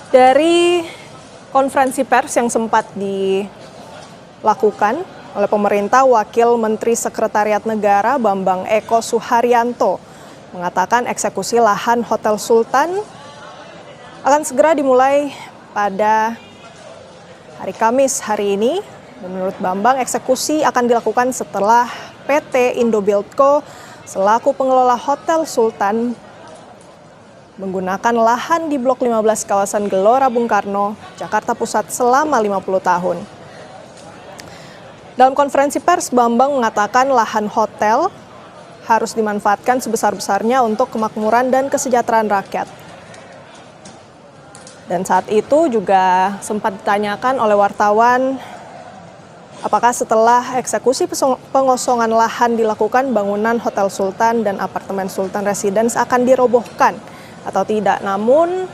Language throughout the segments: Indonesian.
Dari konferensi pers yang sempat dilakukan oleh pemerintah, Wakil Menteri Sekretariat Negara Bambang Eko Suharyanto mengatakan eksekusi lahan Hotel Sultan akan segera dimulai pada hari Kamis hari ini. Dan menurut Bambang, eksekusi akan dilakukan setelah PT Indobuildco selaku pengelola Hotel Sultan menggunakan lahan di Blok 15 kawasan Gelora Bung Karno, Jakarta Pusat selama 50 tahun. Dalam konferensi pers, Bambang mengatakan lahan hotel harus dimanfaatkan sebesar-besarnya untuk kemakmuran dan kesejahteraan rakyat. Dan saat itu juga sempat ditanyakan oleh wartawan, apakah setelah eksekusi pengosongan lahan dilakukan, bangunan Hotel Sultan dan apartemen Sultan Residence akan dirobohkan atau tidak. Namun,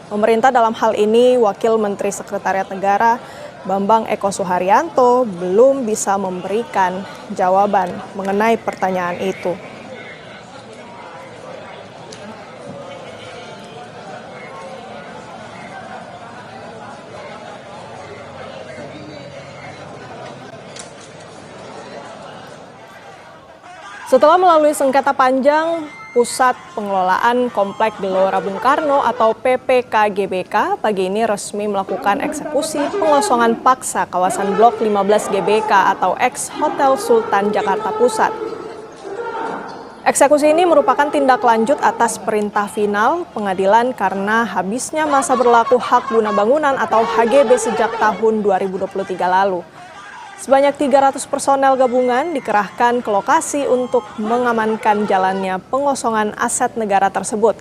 pemerintah dalam hal ini, Wakil Menteri Sekretariat Negara Bambang Eko Suharyanto belum bisa memberikan jawaban mengenai pertanyaan itu. Setelah melalui sengketa panjang, Pusat Pengelolaan Komplek Gelora Bung Karno atau PPK-GBK pagi ini resmi melakukan eksekusi pengosongan paksa kawasan Blok 15 GBK atau ex Hotel Sultan Jakarta Pusat. Eksekusi ini merupakan tindak lanjut atas perintah final pengadilan karena habisnya masa berlaku hak guna bangunan atau HGB sejak tahun 2023 lalu. Sebanyak 300 personel gabungan dikerahkan ke lokasi untuk mengamankan jalannya pengosongan aset negara tersebut.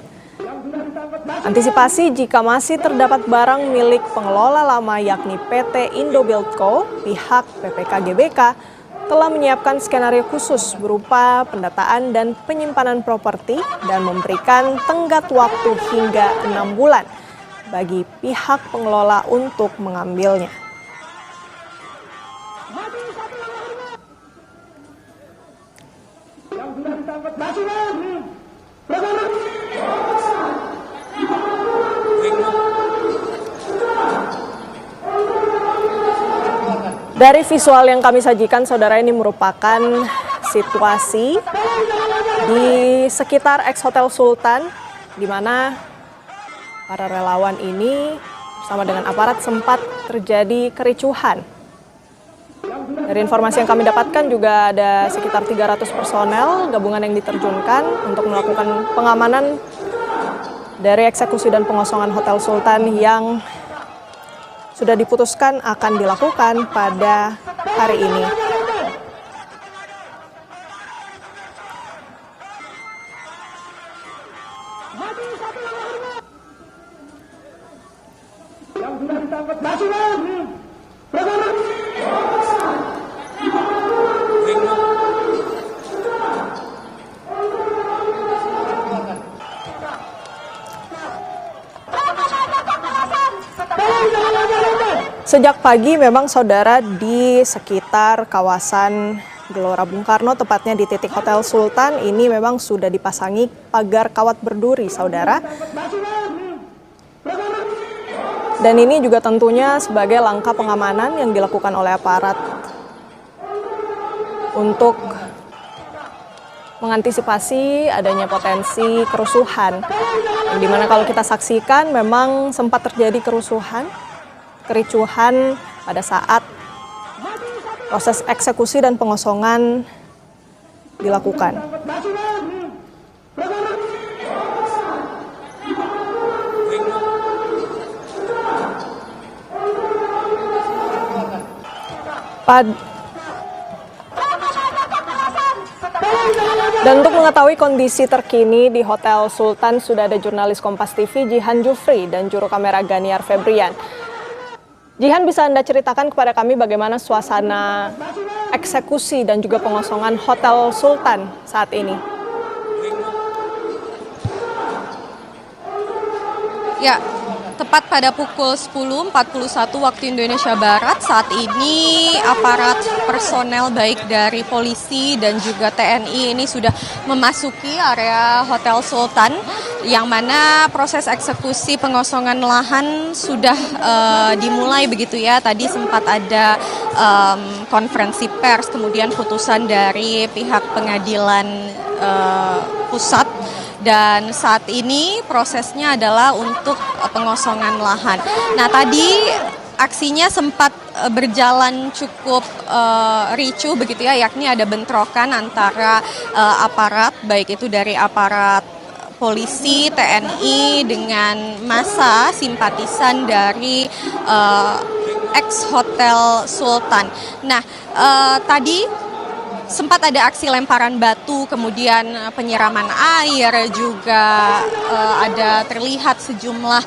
Antisipasi jika masih terdapat barang milik pengelola lama yakni PT Indobuildco, pihak PPK-GBK telah menyiapkan skenario khusus berupa pendataan dan penyimpanan properti dan memberikan tenggat waktu hingga 6 bulan bagi pihak pengelola untuk mengambilnya. Dari visual yang kami sajikan, saudara, ini merupakan situasi di sekitar ex Hotel Sultan, di mana para relawan ini bersama dengan aparat sempat terjadi kericuhan. Dari informasi yang kami dapatkan juga ada sekitar 300 personel gabungan yang diterjunkan untuk melakukan pengamanan dari eksekusi dan pengosongan Hotel Sultan yang sudah diputuskan akan dilakukan pada hari ini. Sejak pagi memang saudara di sekitar kawasan Gelora Bung Karno, tepatnya di titik Hotel Sultan, ini memang sudah dipasangi pagar kawat berduri, saudara. Dan ini juga tentunya sebagai langkah pengamanan yang dilakukan oleh aparat untuk mengantisipasi adanya potensi kerusuhan. Yang dimana kalau kita saksikan memang sempat terjadi kericuhan pada saat proses eksekusi dan pengosongan dilakukan. Dan untuk mengetahui kondisi terkini di Hotel Sultan sudah ada jurnalis Kompas TV Jihan Jufri dan juru kamera Ganiar Febrian. Jihan, bisa Anda ceritakan kepada kami bagaimana suasana eksekusi dan juga pengosongan Hotel Sultan saat ini? Ya, tepat pada pukul 10.41 waktu Indonesia Barat, saat ini aparat personel baik dari polisi dan juga TNI ini sudah memasuki area Hotel Sultan, yang mana proses eksekusi pengosongan lahan sudah dimulai begitu ya. Tadi sempat ada konferensi pers, kemudian putusan dari pihak pengadilan pusat. Dan saat ini prosesnya adalah untuk pengosongan lahan. Nah, tadi aksinya sempat berjalan cukup ricuh begitu ya, yakni ada bentrokan antara aparat, baik itu dari aparat polisi, TNI dengan massa simpatisan dari ex Hotel Sultan. Nah, tadi sempat ada aksi lemparan batu, kemudian penyiraman air, juga ada terlihat sejumlah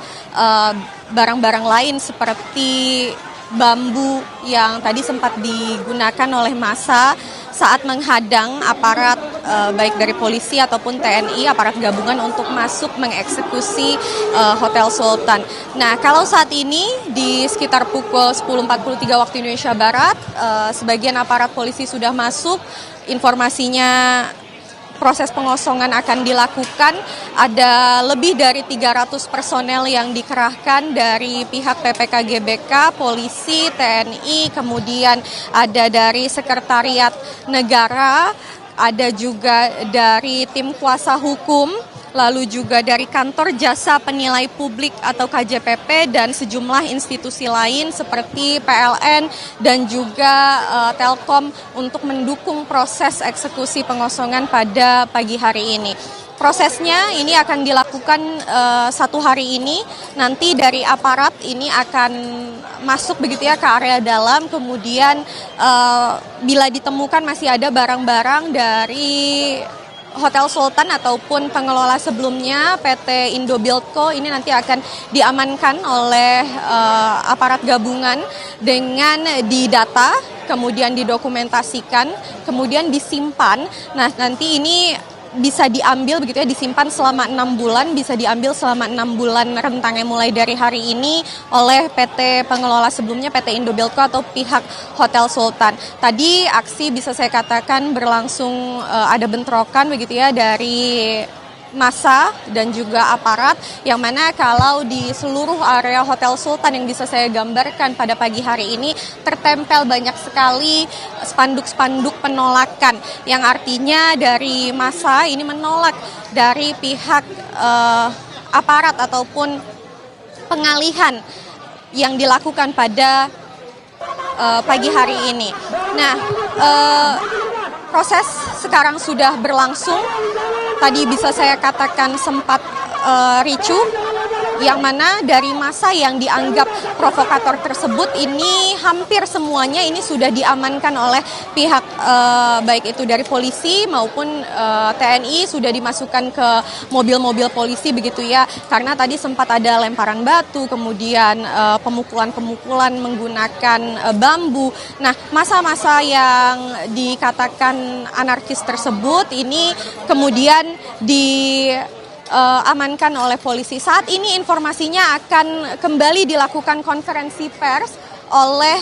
barang-barang lain seperti bambu yang tadi sempat digunakan oleh massa saat menghadang aparat baik dari polisi ataupun TNI, aparat gabungan untuk masuk mengeksekusi Hotel Sultan. Nah, kalau saat ini di sekitar pukul 10.43 waktu Indonesia Barat, sebagian aparat polisi sudah masuk. Informasinya proses pengosongan akan dilakukan. Ada lebih dari 300 personel yang dikerahkan dari pihak PPK GBK, polisi, TNI, kemudian ada dari Sekretariat Negara, ada juga dari tim kuasa hukum, lalu juga dari Kantor Jasa Penilai Publik atau KJPP, dan sejumlah institusi lain seperti PLN dan juga Telkom untuk mendukung proses eksekusi pengosongan pada pagi hari ini. Prosesnya ini akan dilakukan 1 hari ini, nanti dari aparat ini akan masuk begitu ya ke area dalam, kemudian bila ditemukan masih ada barang-barang dari Hotel Sultan ataupun pengelola sebelumnya PT Indobuildco, ini nanti akan diamankan oleh aparat gabungan dengan didata, kemudian didokumentasikan, kemudian disimpan. Nah, nanti ini bisa diambil begitu ya, disimpan selama 6 bulan, bisa diambil selama 6 bulan rentangnya mulai dari hari ini oleh PT pengelola sebelumnya, PT Indobuildco atau pihak Hotel Sultan. Tadi aksi bisa saya katakan berlangsung ada bentrokan begitu ya dari massa dan juga aparat, yang mana kalau di seluruh area Hotel Sultan yang bisa saya gambarkan pada pagi hari ini tertempel banyak sekali spanduk-spanduk penolakan, yang artinya dari massa ini menolak dari pihak aparat ataupun pengalihan yang dilakukan pada pagi hari ini. Nah, proses sekarang sudah berlangsung. Tadi bisa saya katakan sempat ricuh, yang mana dari massa yang dianggap provokator tersebut ini hampir semuanya ini sudah diamankan oleh pihak baik itu dari polisi maupun TNI, sudah dimasukkan ke mobil-mobil polisi begitu ya, karena tadi sempat ada lemparan batu, kemudian pemukulan-pemukulan menggunakan bambu. Nah, massa-massa yang dikatakan anarkis tersebut ini kemudian amankan oleh polisi. Saat ini informasinya akan kembali dilakukan konferensi pers oleh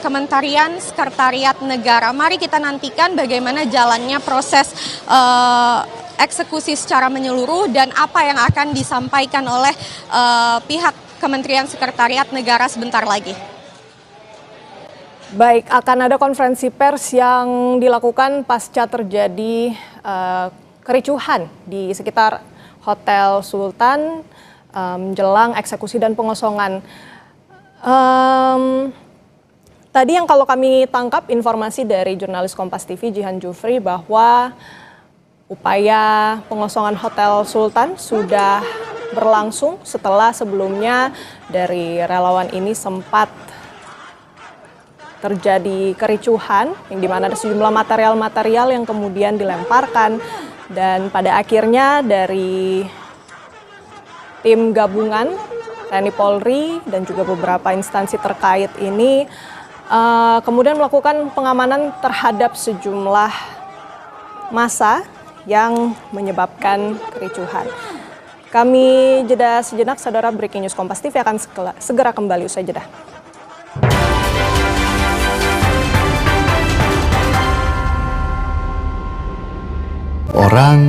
Kementerian Sekretariat Negara. Mari kita nantikan bagaimana jalannya proses eksekusi secara menyeluruh dan apa yang akan disampaikan oleh pihak Kementerian Sekretariat Negara sebentar lagi. Baik, akan ada konferensi pers yang dilakukan pasca terjadi kericuhan di sekitar Hotel Sultan menjelang eksekusi dan pengosongan. Tadi yang kalau kami tangkap informasi dari jurnalis Kompas TV Jihan Jufri bahwa upaya pengosongan Hotel Sultan sudah berlangsung setelah sebelumnya dari relawan ini sempat terjadi kericuhan, yang dimana ada sejumlah material-material yang kemudian dilemparkan. Dan pada akhirnya dari tim gabungan TNI Polri dan juga beberapa instansi terkait ini kemudian melakukan pengamanan terhadap sejumlah massa yang menyebabkan kericuhan. Kami jeda sejenak, saudara. Breaking News Kompas TV akan segera kembali usai jeda. Orang